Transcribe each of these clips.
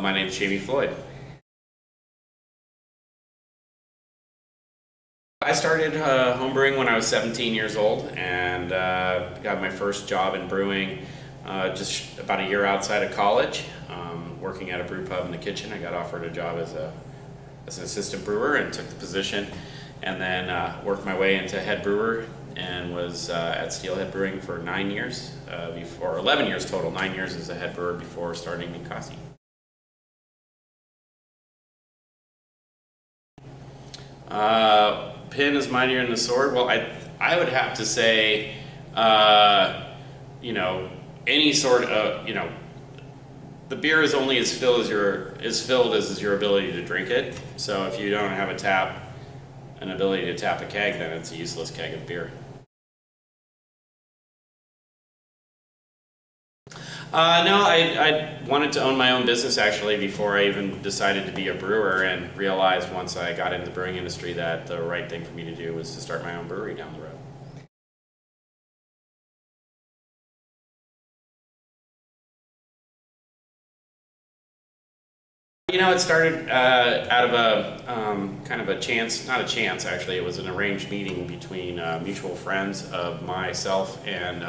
My name is Jamie Floyd. I started homebrewing when I was 17 years old and got my first job in brewing just about a year outside of college, working at a brew pub in the kitchen. I got offered a job as an assistant brewer and took the position, and then worked my way into head brewer and was at Steelhead Brewing for 9 years, 11 years total, 9 years as a head brewer before starting Ninkasi. Pin is mightier than the sword. Well, I would have to say, any sort of, the beer is only as filled as your ability to drink it. So if you don't have an ability to tap a keg, then it's a useless keg of beer. No, I wanted to own my own business actually before I even decided to be a brewer, and realized once I got into the brewing industry that the right thing for me to do was to start my own brewery down the road. It started out of a kind of a chance, not a chance actually, it was an arranged meeting between mutual friends of myself and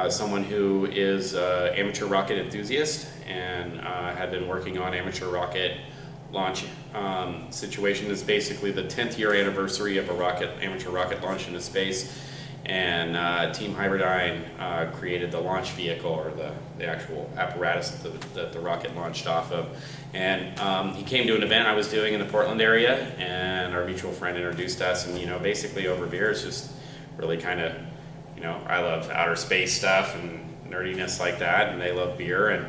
someone who is an amateur rocket enthusiast and had been working on amateur rocket launch situation. It's basically the 10th year anniversary of amateur rocket launch into space, and Team Hybridyne created the launch vehicle, or the actual apparatus that the rocket launched off of. And he came to an event I was doing in the Portland area, and our mutual friend introduced us, and basically over beer is just really kind of, I love outer space stuff and nerdiness like that, and they love beer, and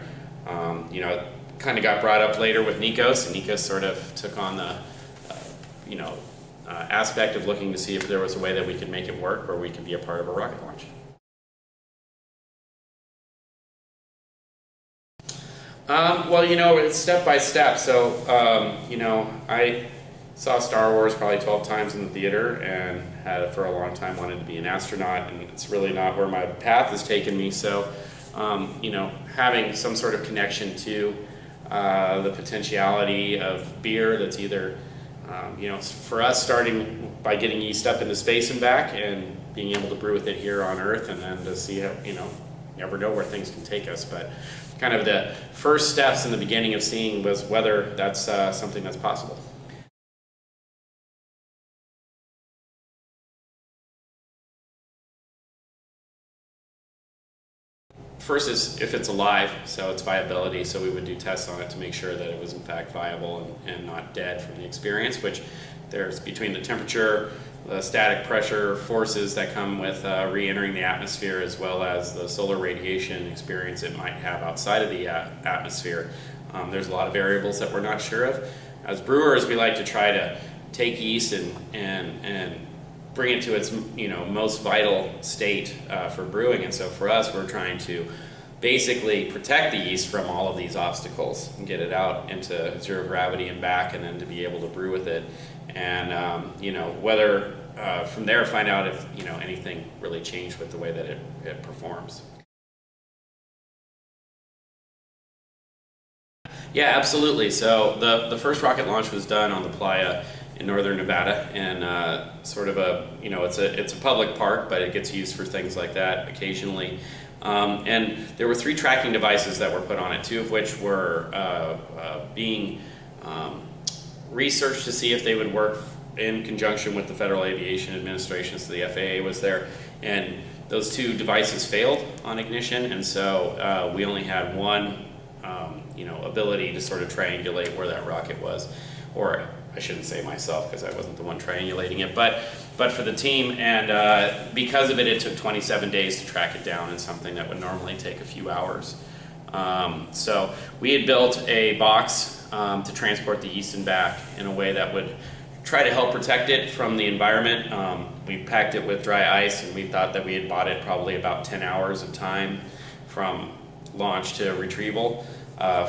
it kind of got brought up later with Nikos, and Nikos sort of took on the aspect of looking to see if there was a way that we could make it work, or we could be a part of a rocket launch. Well, it's step by step. So, I saw Star Wars probably 12 times in the theater, and had for a long time wanted to be an astronaut, and it's really not where my path has taken me. So, having some sort of connection to the potentiality of beer that's either, for us, starting by getting yeast up into space and back, and being able to brew with it here on Earth, and then to see how, you never know where things can take us. But kind of the first steps in the beginning of seeing was whether that's something that's possible. First is if it's alive, so its viability. So we would do tests on it to make sure that it was in fact viable and not dead from the experience, which there's between the temperature, the static pressure forces that come with re-entering the atmosphere, as well as the solar radiation experience it might have outside of the atmosphere. There's a lot of variables that we're not sure of. As brewers, we like to try to take yeast and bring it to its most vital state for brewing, and so for us, we're trying to basically protect the yeast from all of these obstacles and get it out into zero gravity and back, and then to be able to brew with it, and whether from there find out if anything really changed with the way that it performs. Yeah, absolutely. So the first rocket launch was done on the playa in northern Nevada, and sort of it's a public park, but it gets used for things like that occasionally. And there were 3 tracking devices that were put on it, 2 of which were being researched to see if they would work in conjunction with the Federal Aviation Administration, so the FAA was there, and those 2 devices failed on ignition, and so we only had one ability to sort of triangulate where that rocket was, or I shouldn't say myself because I wasn't the one triangulating it, but for the team, and because of it, it took 27 days to track it down in something that would normally take a few hours. So we had built a box to transport the yeast and back in a way that would try to help protect it from the environment. We packed it with dry ice, and we thought that we had bought it probably about 10 hours of time from launch to retrieval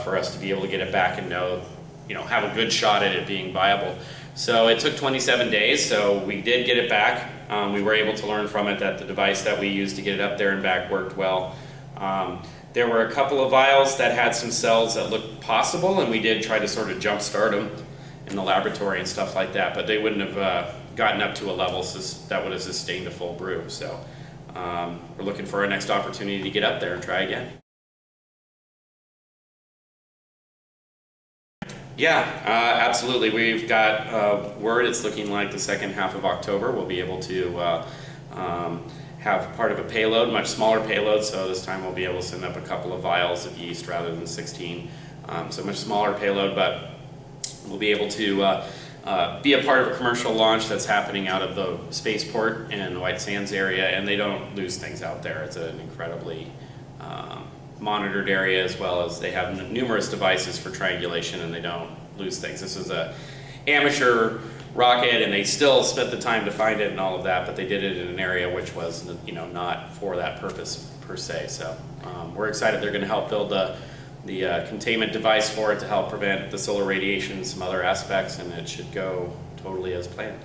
for us to be able to get it back and have a good shot at it being viable. So it took 27 days, so we did get it back. We were able to learn from it that the device that we used to get it up there and back worked well. There were a couple of vials that had some cells that looked possible, and we did try to sort of jumpstart them in the laboratory and stuff like that, but they wouldn't have gotten up to a level that would have sustained a full brew. So we're looking for our next opportunity to get up there and try again. Yeah, absolutely. We've got word it's looking like the second half of October we'll be able to have part of a payload, much smaller payload, so this time we'll be able to send up a couple of vials of yeast rather than 16. So much smaller payload, but we'll be able to be a part of a commercial launch that's happening out of the spaceport in the White Sands area, and they don't lose things out there. It's an incredibly monitored area, as well as they have numerous devices for triangulation, and they don't lose things. This is a amateur rocket, and they still spent the time to find it and all of that, but they did it in an area which was, not for that purpose per se. So we're excited they're going to help build the containment device for it to help prevent the solar radiation and some other aspects, and it should go totally as planned.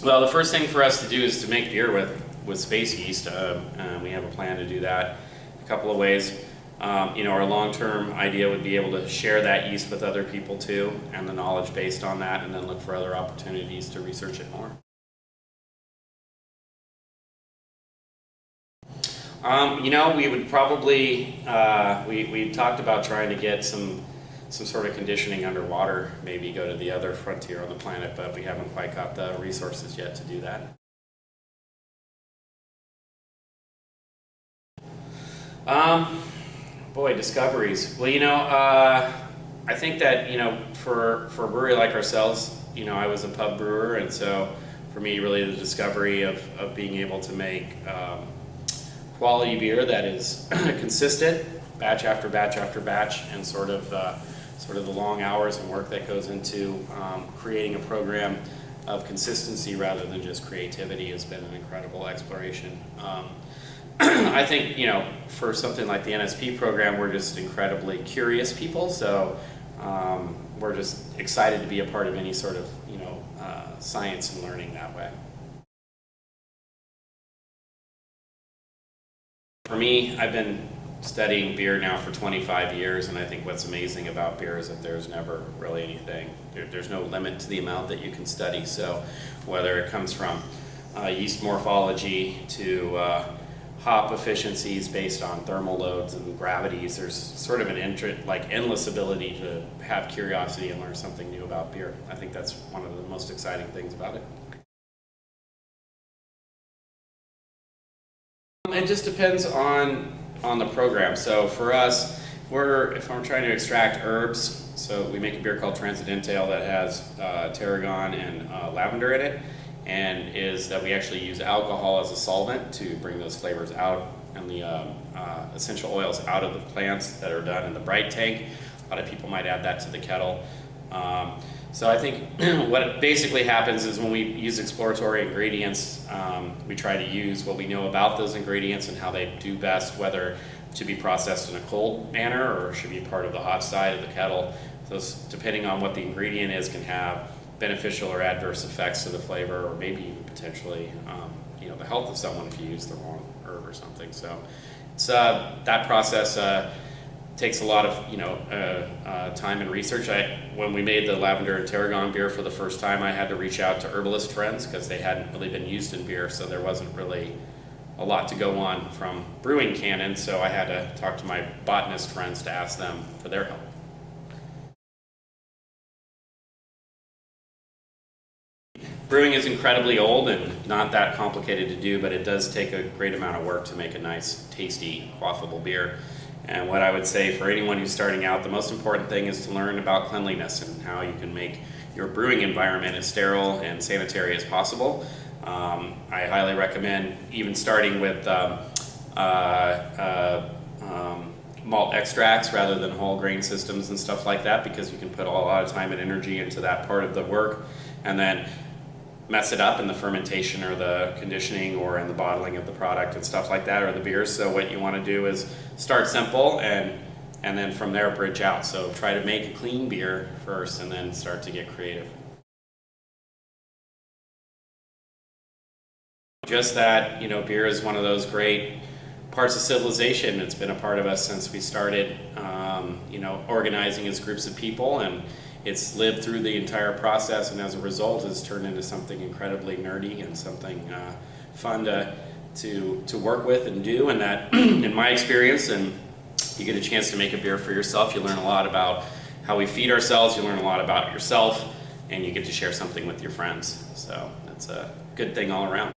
Well, the first thing for us to do is to make beer with space yeast. We have a plan to do that a couple of ways. Our long-term idea would be able to share that yeast with other people too, and the knowledge based on that, and then look for other opportunities to research it more. We would probably, we talked about trying to get some sort of conditioning underwater, maybe go to the other frontier on the planet, but we haven't quite got the resources yet to do that. Boy, discoveries. Well, I think that, for a brewery like ourselves, I was a pub brewer, and so for me, really the discovery of being able to make quality beer that is consistent, batch after batch after batch, and sort of the long hours and work that goes into creating a program of consistency rather than just creativity has been an incredible exploration. I think, for something like the NSP program, we're just incredibly curious people, so we're just excited to be a part of any sort of, science and learning that way. For me, I've been studying beer now for 25 years, and I think what's amazing about beer is that there's never really anything, there's no limit to the amount that you can study. So whether it comes from yeast morphology to hop efficiencies based on thermal loads and gravities, there's sort of an endless ability to have curiosity and learn something new about beer. I think that's one of the most exciting things about it. It just depends on the program. So for us, if I'm trying to extract herbs, so we make a beer called Transcendental that has tarragon and lavender in it, and is that we actually use alcohol as a solvent to bring those flavors out and the essential oils out of the plants that are done in the bright tank. A lot of people might add that to the kettle. So I think what basically happens is when we use exploratory ingredients, we try to use what we know about those ingredients and how they do best, whether it should be processed in a cold manner or should be part of the hot side of the kettle. So depending on what the ingredient is, can have beneficial or adverse effects to the flavor, or maybe even potentially the health of someone if you use the wrong herb or something. So it's that process takes a lot of time and research. When we made the lavender and tarragon beer for the first time, I had to reach out to herbalist friends because they hadn't really been used in beer, so there wasn't really a lot to go on from brewing canon, so I had to talk to my botanist friends to ask them for their help. Brewing is incredibly old and not that complicated to do, but it does take a great amount of work to make a nice, tasty, quaffable beer. And what I would say for anyone who's starting out, the most important thing is to learn about cleanliness and how you can make your brewing environment as sterile and sanitary as possible. I highly recommend even starting with malt extracts rather than whole grain systems and stuff like that, because you can put a lot of time and energy into that part of the work and then mess it up in the fermentation or the conditioning or in the bottling of the product and stuff like that, or the beers. So what you want to do is start simple and then from there bridge out. So try to make a clean beer first and then start to get creative. just that, you know, beer is one of those great parts of civilization. It's been a part of us since we started, you know, organizing as groups of people, and it's lived through the entire process, and as a result has turned into something incredibly nerdy and something fun to work with and do. And that, in my experience, and you get a chance to make a beer for yourself, you learn a lot about how we feed ourselves, you learn a lot about yourself, and you get to share something with your friends. So that's a good thing all around.